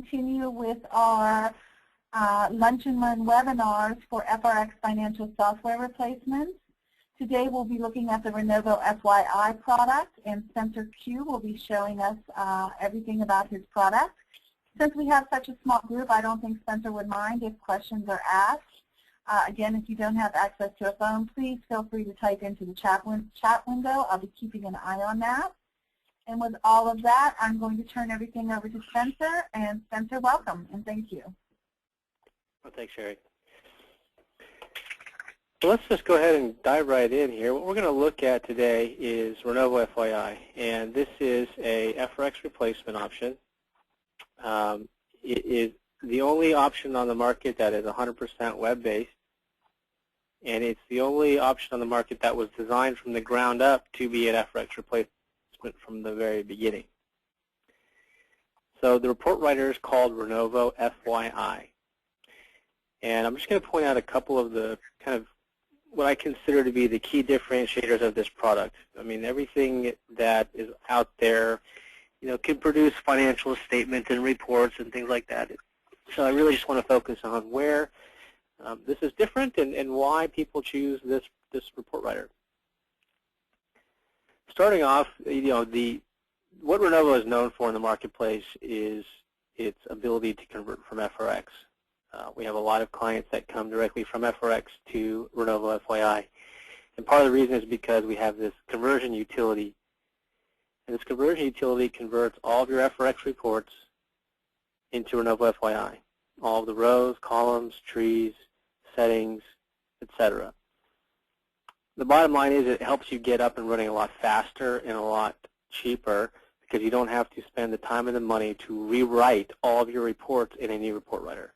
continue with our Lunch and Learn webinars for FRX financial software replacements. Today we'll be looking at the RenovoFYI product, and Spencer Q will be showing us everything about his product. Since we have such a small group, I don't think Spencer would mind if questions are asked. Again, if you don't have access to a phone, please feel free to type into the chat window. I'll be keeping an eye on that. And with all of that, I'm going to turn everything over to Spencer. And Spencer, welcome, and thank you. Well, thanks, Sherry. So let's just go ahead and dive right in here. What we're going to look at today is RenovoFYI, and this is a FRX replacement option. It is the only option on the market that is 100% web-based, and it's the only option on the market that was designed from the ground up to be an FRX replacement from the very beginning. So the report writer is called RenovoFYI, and I'm just going to point out a couple of the kind of what I consider to be the key differentiators of this product. I mean, everything that is out there, you know, can produce financial statements and reports and things like that. So I really just want to focus on where this is different and why people choose this report writer. Starting off, you know, what Renovo is known for in the marketplace is its ability to convert from FRX. We have a lot of clients that come directly from FRX to RenovoFYI, and part of the reason is because we have this conversion utility. And this conversion utility converts all of your FRX reports into RenovoFYI, all of the rows, columns, trees, settings, etc. The bottom line is it helps you get up and running a lot faster and a lot cheaper because you don't have to spend the time and the money to rewrite all of your reports in a new report writer.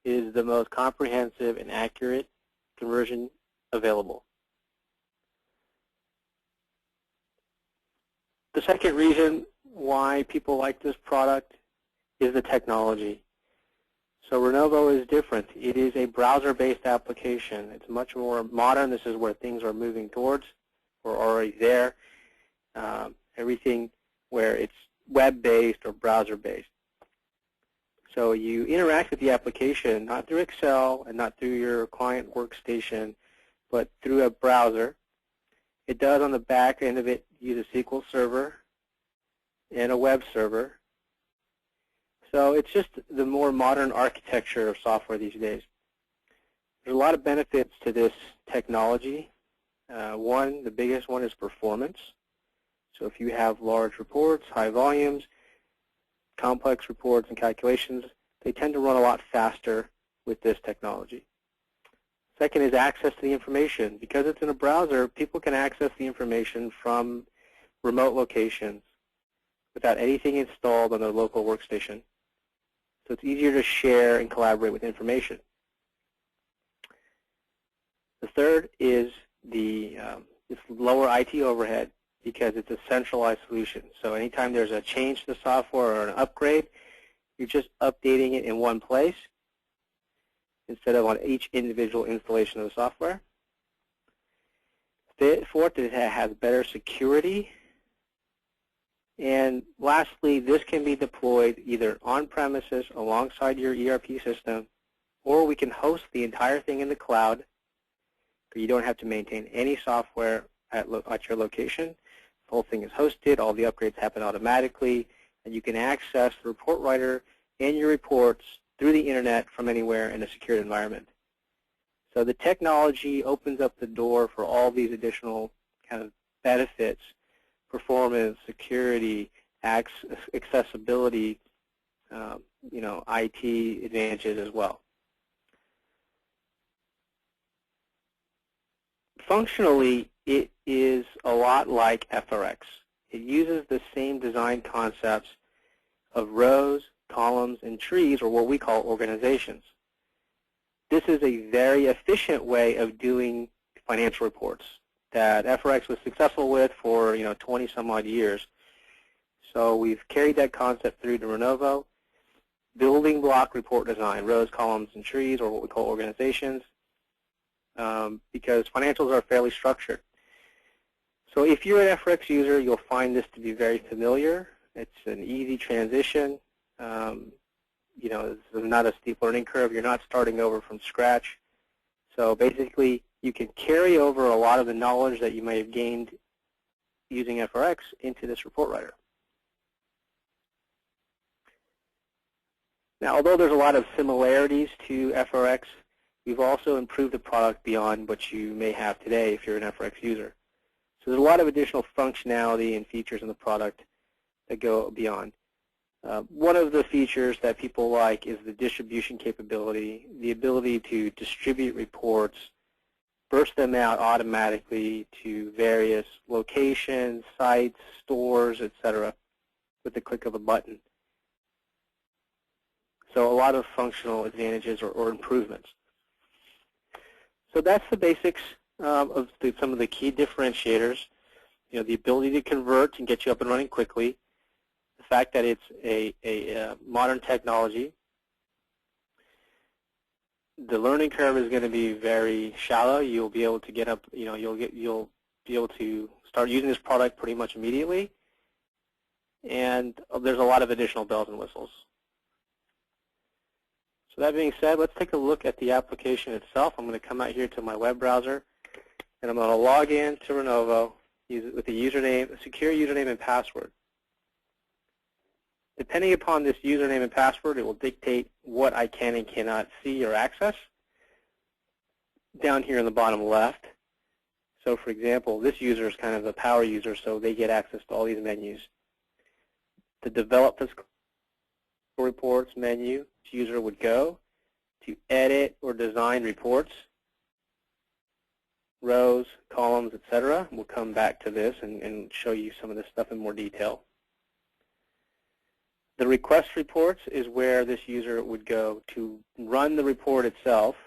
It is the most comprehensive and accurate conversion available. The second reason why people like this product is the technology. So Renovo is different. It is a browser-based application. It's much more modern. This is where things are moving towards. We're already there. Everything where it's web-based or browser-based. So you interact with the application not through Excel and not through your client workstation, but through a browser. It does on the back end of it use a SQL Server and a web server. So it's just the more modern architecture of software these days. There's a lot of benefits to this technology. The biggest one is performance. So if you have large reports, high volumes, complex reports and calculations, they tend to run a lot faster with this technology. Second is access to the information. Because it's in a browser, people can access the information from remote locations without anything installed on their local workstation. So it's easier to share and collaborate with information. The third is it's lower IT overhead because it's a centralized solution. So anytime there's a change to the software or an upgrade, you're just updating it in one place instead of on each individual installation of the software. Fourth, it has better security. And lastly, this can be deployed either on-premises alongside your ERP system, or we can host the entire thing in the cloud, so you don't have to maintain any software at your location. The whole thing is hosted, all the upgrades happen automatically, and you can access the report writer and your reports through the internet from anywhere in a secured environment. So the technology opens up the door for all these additional kind of benefits: performance, security, accessibility, you know, IT advantages as well. Functionally, it is a lot like FRX. It uses the same design concepts of rows, columns, and trees, or what we call organizations. This is a very efficient way of doing financial reports that FRX was successful with for 20 some odd years. So we've carried that concept through to Renovo. Building block report design, rows, columns, and trees, or what we call organizations, because financials are fairly structured. So if you're an FRX user, you'll find this to be very familiar. It's an easy transition. this is not a steep learning curve. You're not starting over from scratch. So basically, you can carry over a lot of the knowledge that you may have gained using FRX into this report writer. Now, although there's a lot of similarities to FRX, we've also improved the product beyond what you may have today if you're an FRX user. So there's a lot of additional functionality and features in the product that go beyond. One of the features that people like is the distribution capability, the ability to distribute reports, burst them out automatically to various locations, sites, stores, etc., with the click of a button. So a lot of functional advantages or improvements. So that's the basics of some of the key differentiators. The ability to convert and get you up and running quickly, the fact that it's a modern technology. The learning curve is going to be very shallow. You'll be able to get up, you'll be able to start using this product pretty much immediately. And there's a lot of additional bells and whistles. So that being said, let's take a look at the application itself. I'm going to come out here to my web browser, and I'm going to log in to Renovo with a username, a secure username and password. Depending upon this username and password, it will dictate what I can and cannot see or access down here in the bottom left. So for example, this user is kind of a power user, so they get access to all these menus. To develop this reports menu, this user would go to edit or design reports, rows, columns, etc. We'll come back to this and show you some of this stuff in more detail. The request reports is where this user would go to run the report itself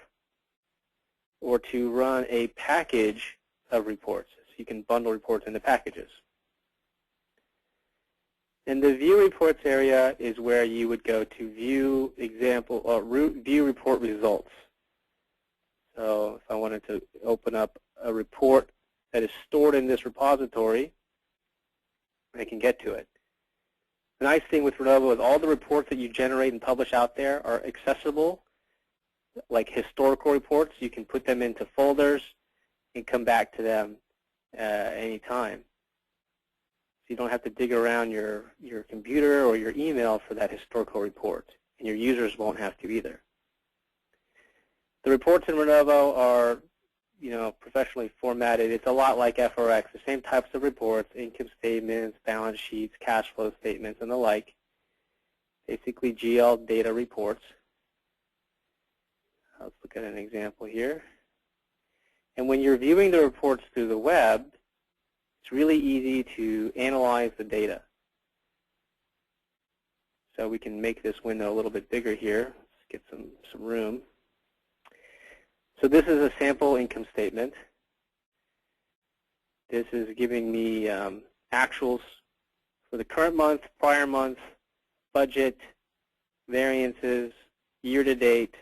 or to run a package of reports. So you can bundle reports into packages. And the view reports area is where you would go to view view report results. So if I wanted to open up a report that is stored in this repository, I can get to it. The nice thing with Renovo is all the reports that you generate and publish out there are accessible, like historical reports. You can put them into folders and come back to them any time. So you don't have to dig around your computer or your email for that historical report, and your users won't have to either. The reports in Renovo are professionally formatted. It's a lot like FRX, the same types of reports, income statements, balance sheets, cash flow statements, and the like. Basically GL data reports. Let's look at an example here. And when you're viewing the reports through the web, it's really easy to analyze the data. So we can make this window a little bit bigger here. Let's get some room. So this is a sample income statement. This is giving me actuals for the current month, prior month, budget, variances, year-to-date,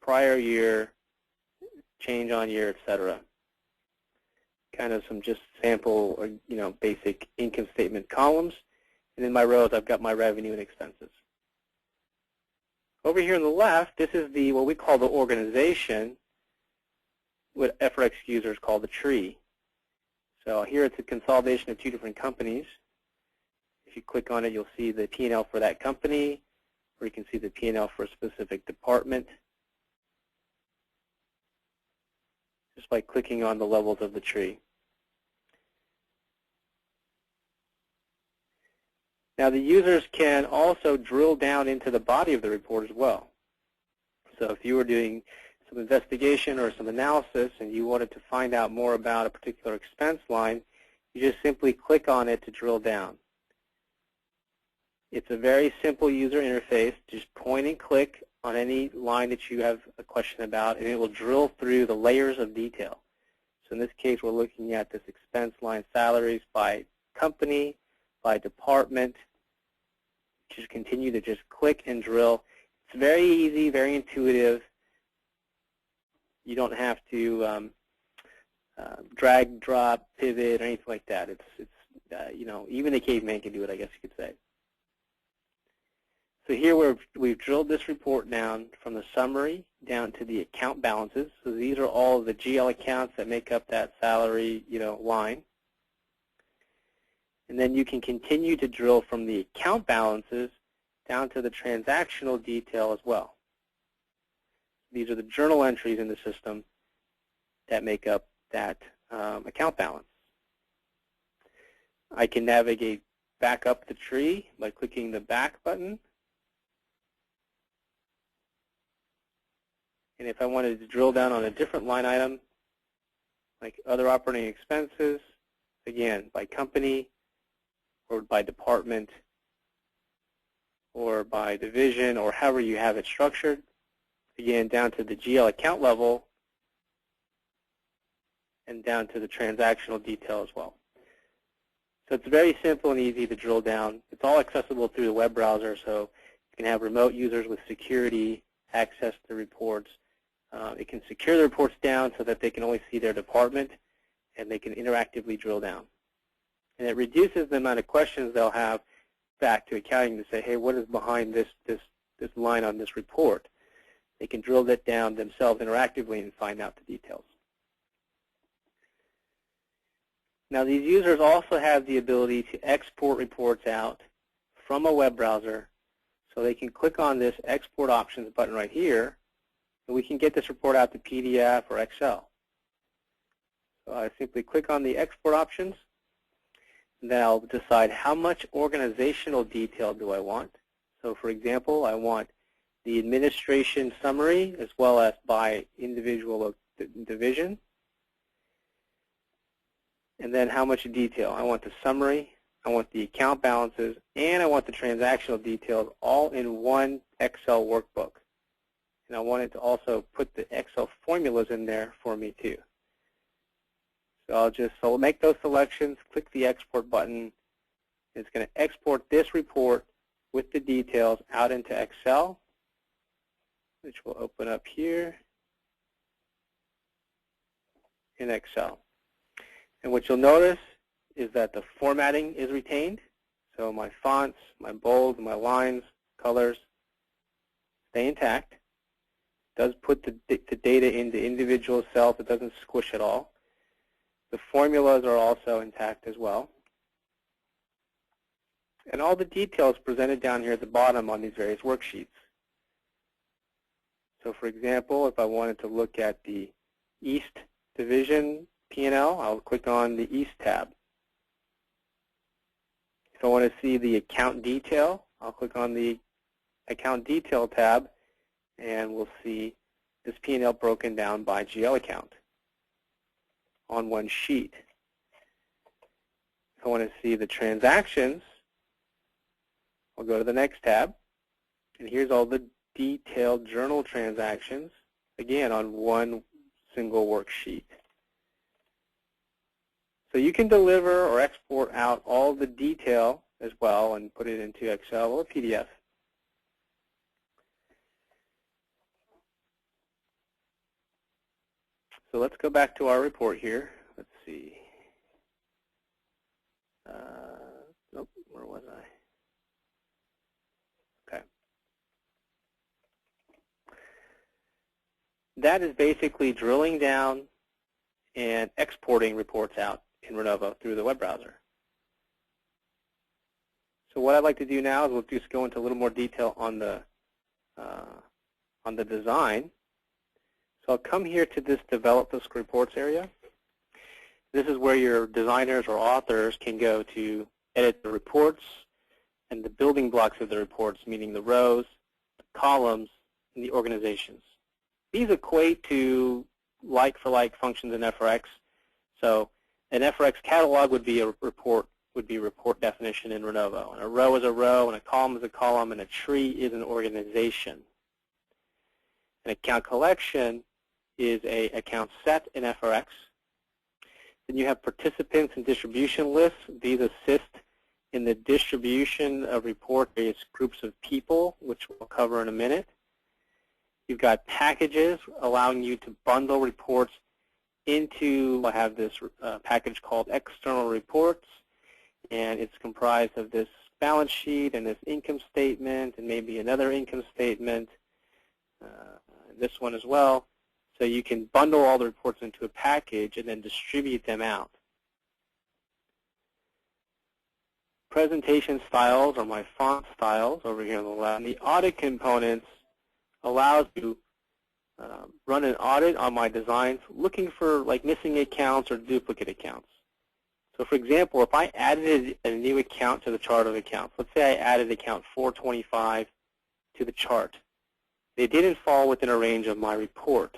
prior year, change on year, etc. Kind of some just sample, basic income statement columns. And in my rows, I've got my revenue and expenses. Over here on the left, this is what we call the organization, what FRX users call the tree. So here it's a consolidation of two different companies. If you click on it, you'll see the P&L for that company, or you can see the P&L for a specific department, just by clicking on the levels of the tree. Now the users can also drill down into the body of the report as well. So if you were doing some investigation or some analysis and you wanted to find out more about a particular expense line, you just simply click on it to drill down. It's a very simple user interface. Just point and click on any line that you have a question about, and it will drill through the layers of detail. So in this case, we're looking at this expense line salaries by company, by department. Just continue to just click and drill. It's very easy, very intuitive. You don't have to drag, drop, pivot, or anything like that. It's even a caveman can do it, I guess you could say. So here we've drilled this report down from the summary down to the account balances. So these are all of the GL accounts that make up that salary, line. And then you can continue to drill from the account balances down to the transactional detail as well. These are the journal entries in the system that make up that account balance. I can navigate back up the tree by clicking the back button. And if I wanted to drill down on a different line item, like other operating expenses, again, by company or by department or by division or however you have it structured, again, down to the GL account level and down to the transactional detail as well. So it's very simple and easy to drill down. It's all accessible through the web browser, so you can have remote users with security access the reports. It can secure the reports down so that they can only see their department and they can interactively drill down. And it reduces the amount of questions they'll have back to accounting to say, hey, what is behind this line on this report? They can drill that down themselves interactively and find out the details. Now these users also have the ability to export reports out from a web browser, so they can click on this export options button right here, and we can get this report out to PDF or Excel. So I simply click on the export options, and then I'll decide how much organizational detail do I want. So for example, I want the administration summary as well as by individual division. And then how much detail? I want the summary, I want the account balances, and I want the transactional details all in one Excel workbook. And I want it to also put the Excel formulas in there for me too. So I'll make those selections, click the export button. It's going to export this report with the details out into Excel, which will open up here in Excel. And what you'll notice is that the formatting is retained. So my fonts, my bold, my lines, colors stay intact. It does put the data into individual cells. It doesn't squish at all. The formulas are also intact as well. And all the details presented down here at the bottom on these various worksheets. So for example, if I wanted to look at the East Division P&L, I'll click on the East tab. If I want to see the account detail, I'll click on the Account Detail tab, and we'll see this P&L broken down by GL account on one sheet. If I want to see the transactions, I'll go to the next tab, and here's all the detailed journal transactions, again on one single worksheet. So you can deliver or export out all the detail as well and put it into Excel or PDF. So let's go back to our report here. Let's see. Nope, where was I? Okay. That is basically drilling down and exporting reports out in Renovo through the web browser. So what I'd like to do now is we'll just go into a little more detail on the design. So I'll come here to this Develop this Reports area. This is where your designers or authors can go to edit the reports and the building blocks of the reports, meaning the rows, the columns, and the organizations. These equate to like-for-like functions in FRX. So an FRX catalog would be a report definition in Renovo. And a row is a row, and a column is a column, and a tree is an organization. An account collection is an account set in FRX. Then you have participants and distribution lists. These assist in the distribution of report various groups of people, which we'll cover in a minute. You've got packages allowing you to bundle reports into, I have this package called external reports, and it's comprised of this balance sheet and this income statement and maybe another income statement, this one as well. So you can bundle all the reports into a package and then distribute them out. Presentation styles are my font styles over here on the left. And the audit components allows you to run an audit on my designs looking for like missing accounts or duplicate accounts. So for example, if I added a new account to the chart of accounts, let's say I added account 425 to the chart. They didn't fall within a range of my report.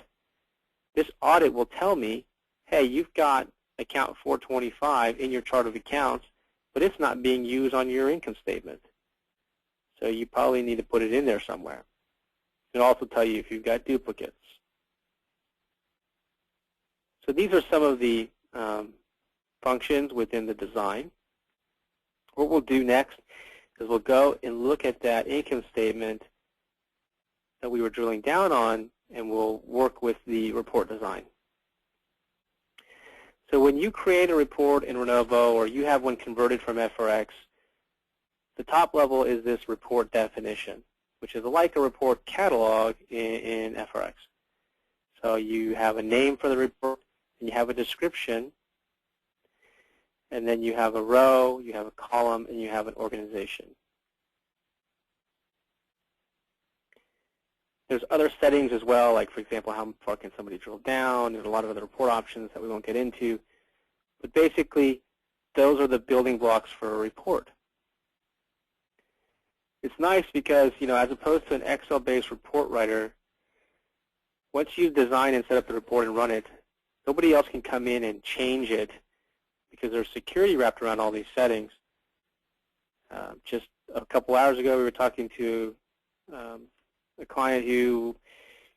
This audit will tell me, hey, you've got account 425 in your chart of accounts, but it's not being used on your income statement. So you probably need to put it in there somewhere. It'll also tell you if you've got duplicates. So these are some of the functions within the design. What we'll do next is we'll go and look at that income statement that we were drilling down on, and we'll work with the report design. So when you create a report in Renovo or you have one converted from FRX, the top level is this report definition, which is like a report catalog in FRX. So you have a name for the report, and you have a description, and then you have a row, you have a column, and you have an organization. There's other settings as well, like, for example, how far can somebody drill down. There's a lot of other report options that we won't get into. But basically, those are the building blocks for a report. It's nice because, as opposed to an Excel-based report writer, once you design and set up the report and run it, nobody else can come in and change it because there's security wrapped around all these settings. Just a couple hours ago, we were talking to a client who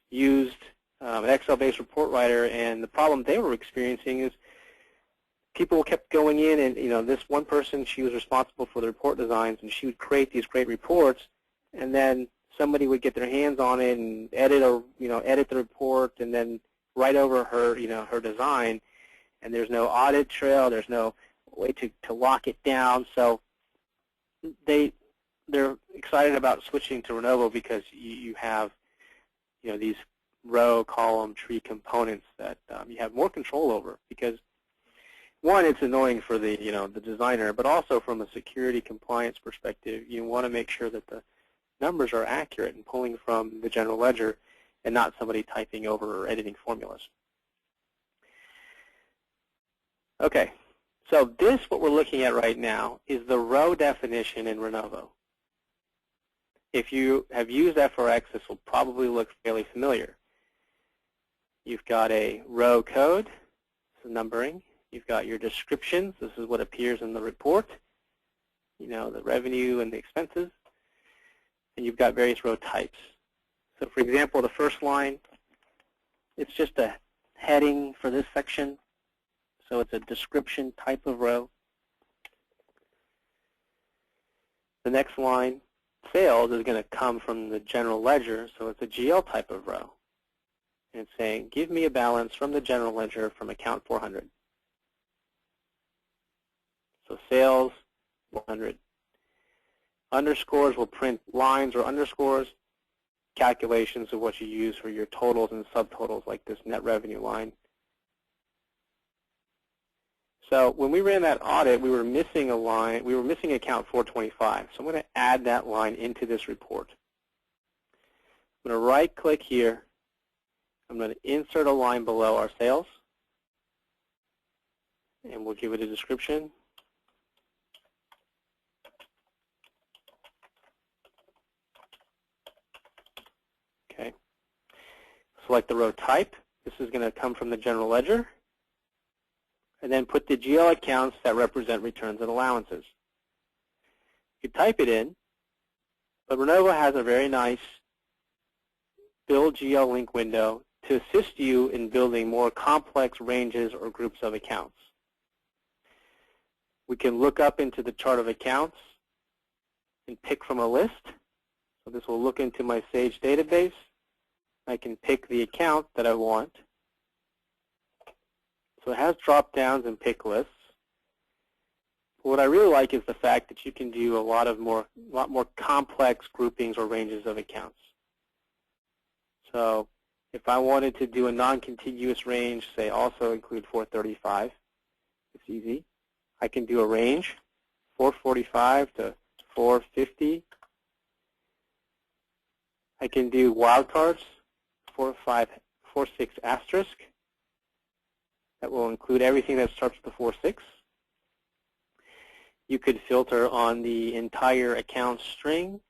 used an Excel-based report writer, and the problem they were experiencing is people kept going in, and this one person, she was responsible for the report designs, and she would create these great reports, and then somebody would get their hands on it and edit the report, and then write over her her design, and there's no audit trail, there's no way to lock it down. So they're excited about switching to Renovo because you have these row, column, tree components that you have more control over. Because one, it's annoying for the the designer, but also from a security compliance perspective, you want to make sure that the numbers are accurate and pulling from the general ledger and not somebody typing over or editing formulas. Okay, so what we're looking at right now is the row definition in Renovo. If you have used FRX, this will probably look fairly familiar. You've got a row code, so numbering. You've got your descriptions. This is what appears in the report, the revenue and the expenses. And you've got various row types. So for example, the first line, it's just a heading for this section. So it's a description type of row. The next line, sales, is going to come from the general ledger, so it's a GL type of row. And it's saying, give me a balance from the general ledger from account 400. So sales, 100. Underscores will print lines or underscores, calculations of what you use for your totals and subtotals, like this net revenue line. So when we ran that audit, we were missing a line. We were missing account 425. So I'm going to add that line into this report. I'm going to right-click here. I'm going to insert a line below our sales, and we'll give it a description. Okay. Select the row type. This is going to come from the general ledger. And then put the GL accounts that represent returns and allowances. You type it in, but Renovo has a very nice Build GL link window to assist you in building more complex ranges or groups of accounts. We can look up into the chart of accounts and pick from a list. So this will look into my Sage database. I can pick the account that I want. So it has drop-downs and pick lists. What I really like is the fact that you can do a lot more complex groupings or ranges of accounts. So if I wanted to do a non-contiguous range, say also include 435, it's easy. I can do a range, 445 to 450. I can do wildcards, 4546 asterisk. That will include everything that starts with the 46. You could filter on the entire account string,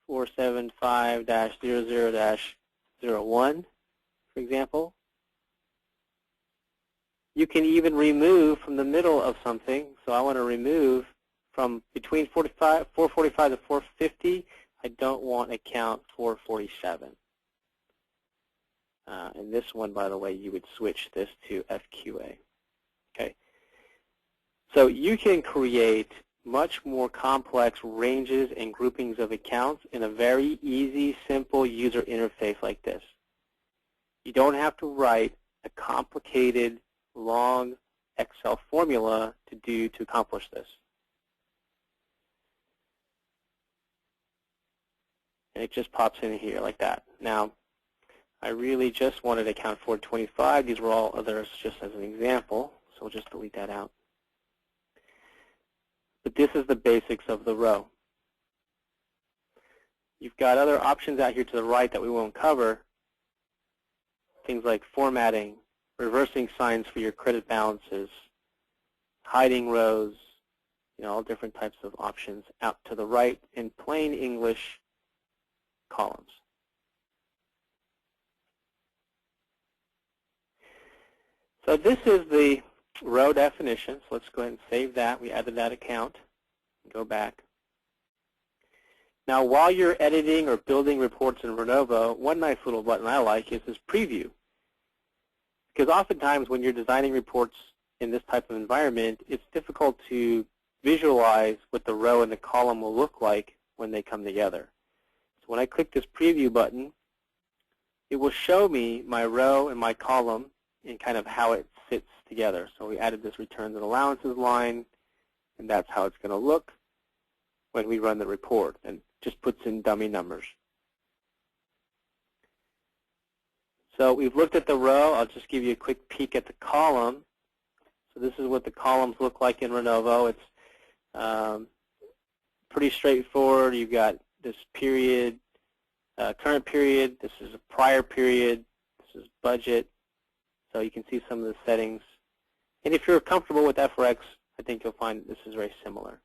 475-00-01, for example. You can even remove from the middle of something. So I want to remove from between 445 to 450. I don't want account 447. And this one, by the way, you would switch this to FQA. Okay. So you can create much more complex ranges and groupings of accounts in a very easy, simple user interface like this. You don't have to write a complicated, long Excel formula to accomplish this. And it just pops in here like that. Now, I really just wanted account 425. These were all others just as an example, so we'll just delete that out. But this is the basics of the row. You've got other options out here to the right that we won't cover, things like formatting, reversing signs for your credit balances, hiding rows, all different types of options out to the right in plain English columns. So this is the row definition. So let's go ahead and save that. We added that account. Go back. Now, while you're editing or building reports in Renovo, one nice little button I like is this preview. Because oftentimes when you're designing reports in this type of environment, it's difficult to visualize what the row and the column will look like when they come together. So when I click this preview button, it will show me my row and my column and kind of how it fits together. So we added this returns and allowances line, and that's how it's going to look when we run the report, and just puts in dummy numbers. So we've looked at the row. I'll just give you a quick peek at the column. So this is what the columns look like in Renovo. It's pretty straightforward. You've got this period, current period. This is a prior period. This is budget. So you can see some of the settings. And if you're comfortable with FRX, I think you'll find this is very similar.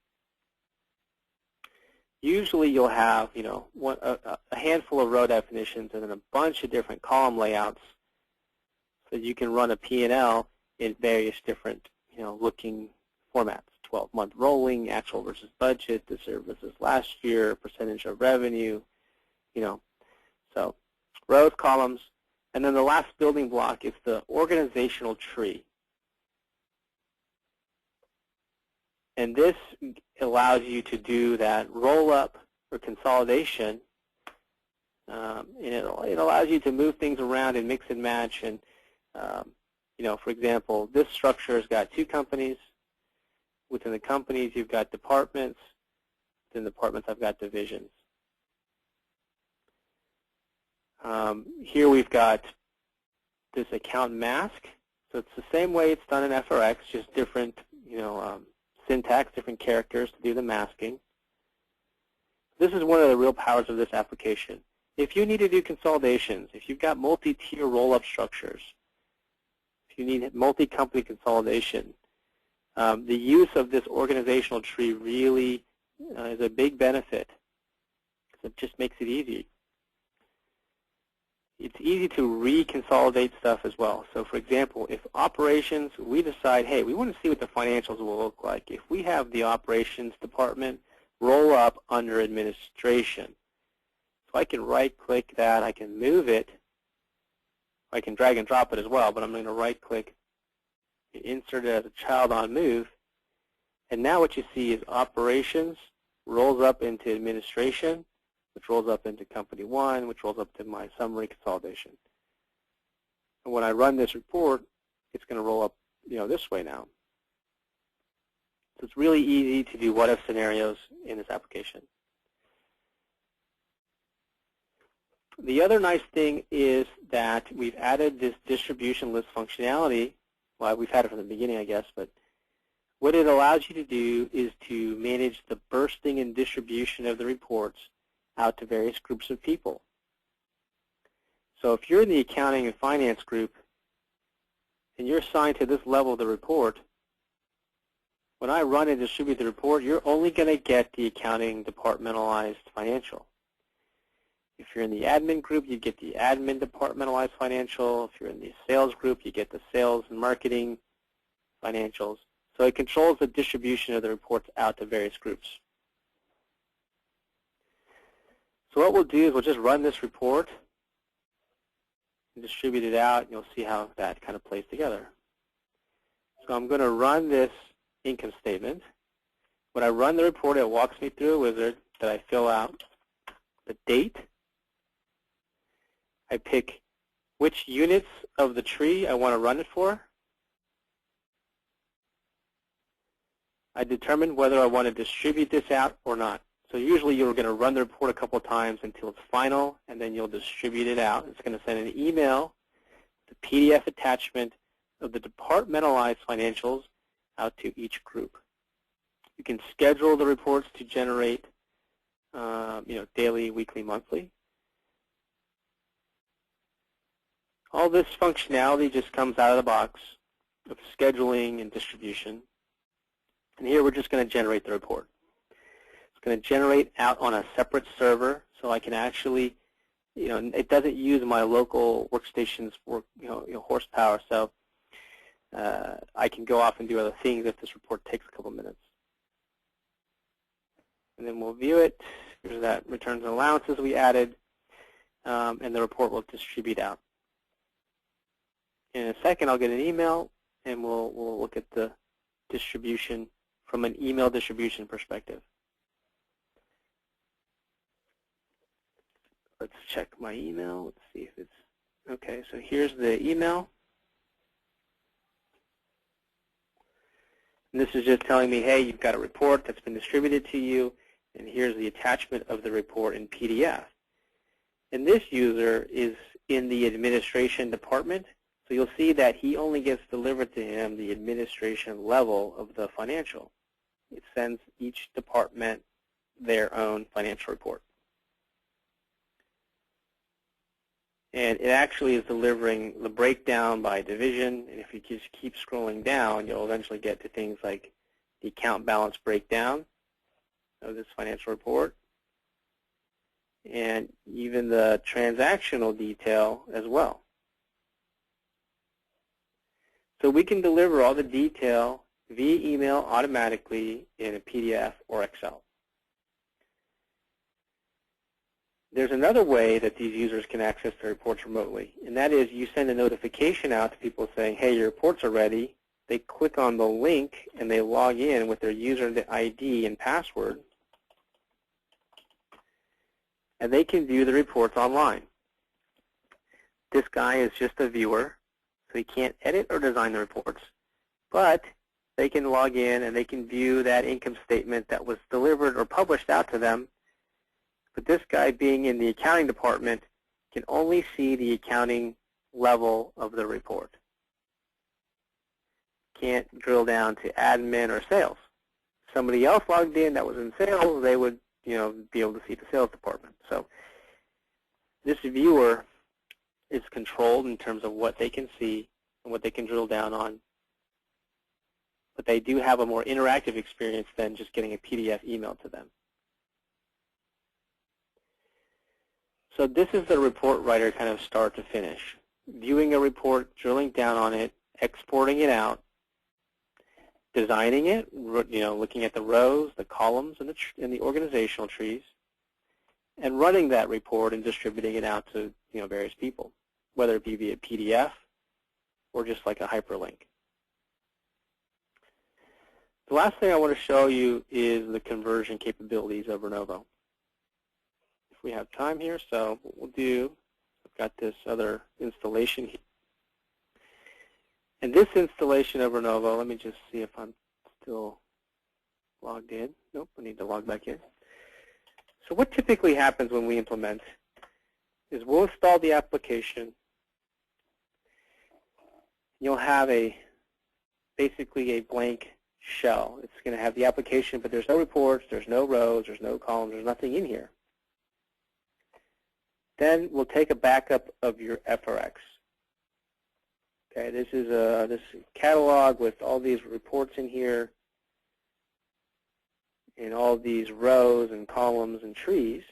Usually you'll have, a handful of row definitions and then a bunch of different column layouts so you can run a P&L in various different, looking formats. 12-month rolling, actual versus budget, this year versus last year, percentage of revenue, So rows, columns, and then the last building block is the organizational tree. And this allows you to do that roll-up or consolidation. And it allows you to move things around and mix and match. And, for example, this structure has got two companies. Within the companies, you've got departments. Within departments, I've got divisions. Here we've got this account mask. So it's the same way it's done in FRX, just different, syntax, different characters to do the masking. This is one of the real powers of this application. If you need to do consolidations, if you've got multi-tier roll-up structures, if you need multi-company consolidation, the use of this organizational tree really is a big benefit because it just makes it easy. It's easy to reconsolidate stuff as well. So for example, if operations, we decide, hey, we want to see what the financials will look like. If we have the operations department roll up under administration, so I can right-click that, I can move it, I can drag and drop it as well, but I'm going to right-click, insert it as a child on move, and now what you see is operations rolls up into administration, which rolls up into company one, which rolls up to my summary consolidation. And when I run this report, it's going to roll up, this way now. So it's really easy to do what-if scenarios in this application. The other nice thing is that we've added this distribution list functionality. Well, we've had it from the beginning, I guess, but what it allows you to do is to manage the bursting and distribution of the reports out to various groups of people. So if you're in the accounting and finance group and you're assigned to this level of the report, when I run and distribute the report, you're only going to get the accounting departmentalized financial. If you're in the admin group, you get the admin departmentalized financial. If you're in the sales group, you get the sales and marketing financials. So it controls the distribution of the reports out to various groups. So what we'll do is we'll just run this report and distribute it out, and you'll see how that kind of plays together. So I'm going to run this income statement. When I run the report, it walks me through a wizard that I fill out the date. I pick which units of the tree I want to run it for. I determine whether I want to distribute this out or not. So usually you're going to run the report a couple of times until it's final, and then you'll distribute it out. It's going to send an email, the PDF attachment of the departmentalized financials out to each group. You can schedule the reports to generate daily, weekly, monthly. All this functionality just comes out of the box of scheduling and distribution. And here we're just going to generate the report. It's going to generate out on a separate server, so I can actually, it doesn't use my local workstation's horsepower, so I can go off and do other things if this report takes a couple minutes. And then we'll view it. Here's that returns and allowances we added, and the report will distribute out. In a second, I'll get an email, and we'll look at the distribution from an email distribution perspective. Let's check my email. Let's see if it's okay. So here's the email. And this is just telling me, hey, you've got a report that's been distributed to you, and here's the attachment of the report in PDF. And this user is in the administration department. So you'll see that he only gets delivered to him the administration level of the financial. It sends each department their own financial report. And it actually is delivering the breakdown by division. And if you just keep scrolling down, you'll eventually get to things like the account balance breakdown of this financial report, and even the transactional detail as well. So we can deliver all the detail via email automatically in a PDF or Excel. There's another way that these users can access their reports remotely, and that is you send a notification out to people saying, hey, your reports are ready. They click on the link and they log in with their user ID and password, and they can view the reports online. This guy is just a viewer, so he can't edit or design the reports, but they can log in and they can view that income statement that was delivered or published out to them. But this guy, being in the accounting department, can only see the accounting level of the report. Can't drill down to admin or sales. If somebody else logged in that was in sales, they would be able to see the sales department. So this viewer is controlled in terms of what they can see and what they can drill down on. But they do have a more interactive experience than just getting a PDF emailed to them. So this is the report writer kind of start to finish. Viewing a report, drilling down on it, exporting it out, designing it, looking at the rows, the columns, and the organizational trees, and running that report and distributing it out to various people, whether it be via PDF or just like a hyperlink. The last thing I want to show you is the conversion capabilities of Renovo. If we have time here, so what we'll do, I've got this other installation here. And this installation of Renovo, let me just see if I'm still logged in. Nope, I need to log back in. So what typically happens when we implement is we'll install the application. You'll have basically a blank shell. It's going to have the application, but there's no reports, there's no rows, there's no columns, there's nothing in here. Then we'll take a backup of your FRX. Okay, this is this catalog with all these reports in here and all these rows and columns and trees.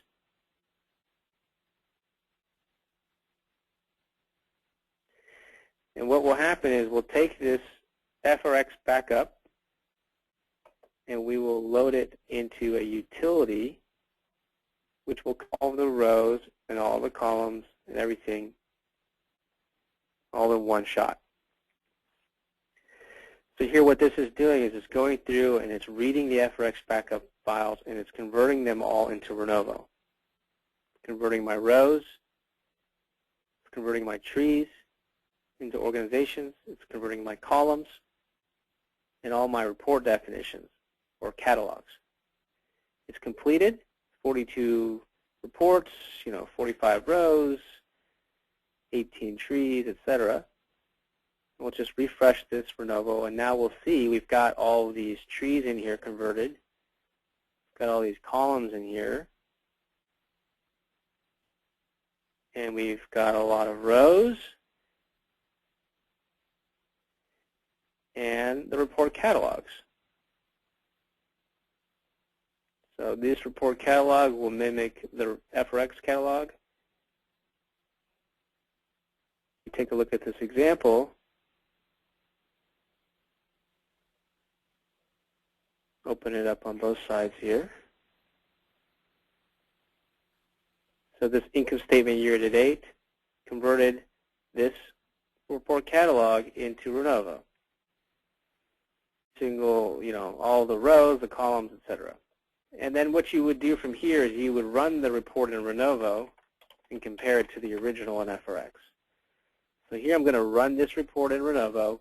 And what will happen is we'll take this FRX backup and we will load it into a utility which will call the rows and all the columns and everything all in one shot. So here what this is doing is it's going through and it's reading the FRX backup files and it's converting them all into Renovo. Converting my rows, it's converting my trees into organizations, it's converting my columns and all my report definitions or catalogs. It's completed, 42 reports, 45 rows, 18 trees, etc. We'll just refresh this Renovo, and now we'll see we've got all these trees in here converted. We've got all these columns in here. And we've got a lot of rows. And the report catalogs. So this report catalog will mimic the FRX catalog. Take a look at this example. Open it up on both sides here. So this income statement year to date converted this report catalog into Renovo. Single, all the rows, the columns, etc. And then what you would do from here is you would run the report in Renovo and compare it to the original in FRX. So here I'm going to run this report in Renovo,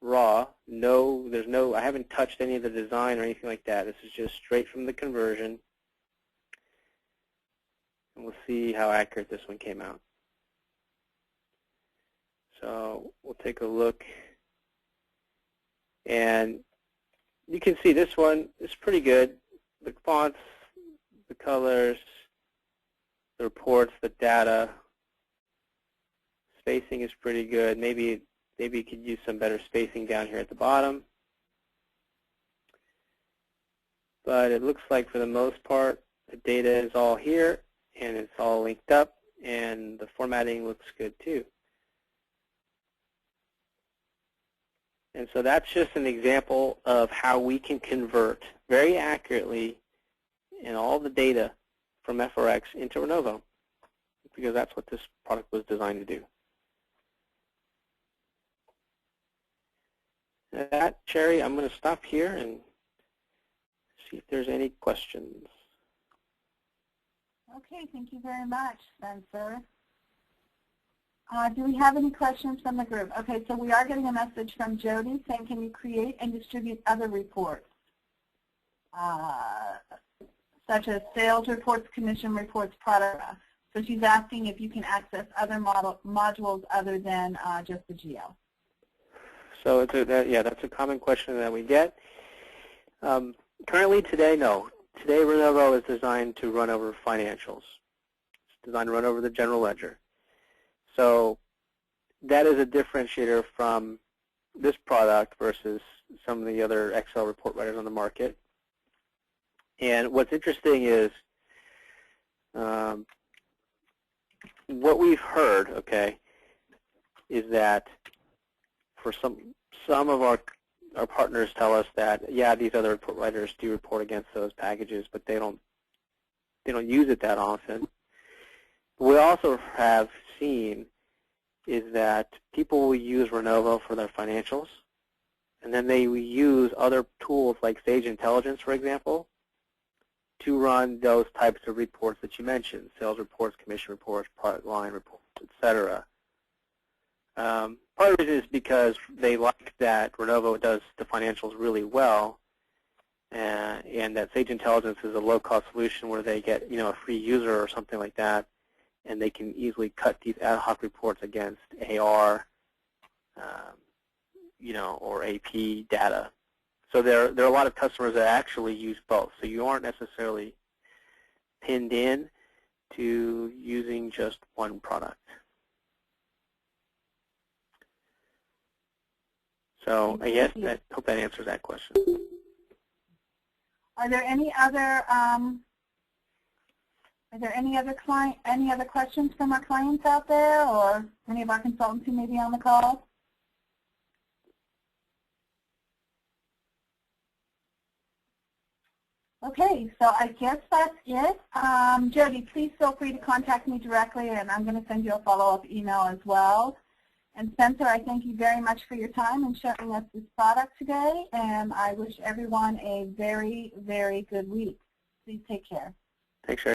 raw, I haven't touched any of the design or anything like that. This is just straight from the conversion. And we'll see how accurate this one came out. So we'll take a look. And you can see this one is pretty good. The fonts, the colors, the reports, the data. Spacing is pretty good. Maybe you could use some better spacing down here at the bottom. But it looks like for the most part, the data is all here, and it's all linked up, and the formatting looks good too. And so that's just an example of how we can convert very accurately in all the data from FRX into Renovo, because that's what this product was designed to do. At that, Sherry, I'm going to stop here and see if there's any questions. Okay, thank you very much, Spencer. Do we have any questions from the group? Okay, so we are getting a message from Jody saying, can you create and distribute other reports, such as sales reports, commission reports, product. So she's asking if you can access other modules other than just the GL. So that's a common question that we get. Currently today, no. Today Renovo is designed to run over financials. It's designed to run over the general ledger. So that is a differentiator from this product versus some of the other Excel report writers on the market. And what's interesting is what we've heard, okay, is that for some of our partners tell us that, yeah, these other report writers do report against those packages, but they don't use it that often. We also have seen is that people will use Renovo for their financials, and then they will use other tools like Sage Intelligence, for example, to run those types of reports that you mentioned, sales reports, commission reports, product line reports, etc. Part of it is because they like that Renovo does the financials really well, and that Sage Intelligence is a low-cost solution where they get, a free user or something like that, and they can easily cut these ad hoc reports against AR, or AP data. So there are a lot of customers that actually use both. So you aren't necessarily pinned in to using just one product. So I guess I hope that answers that question. Are there any other questions from our clients out there, or any of our consultants who may be on the call? Okay, so I guess that's it. Jody, please feel free to contact me directly, and I'm going to send you a follow-up email as well. And Spencer, I thank you very much for your time and showing us this product today, and I wish everyone a very, very good week. Please take care. Thanks,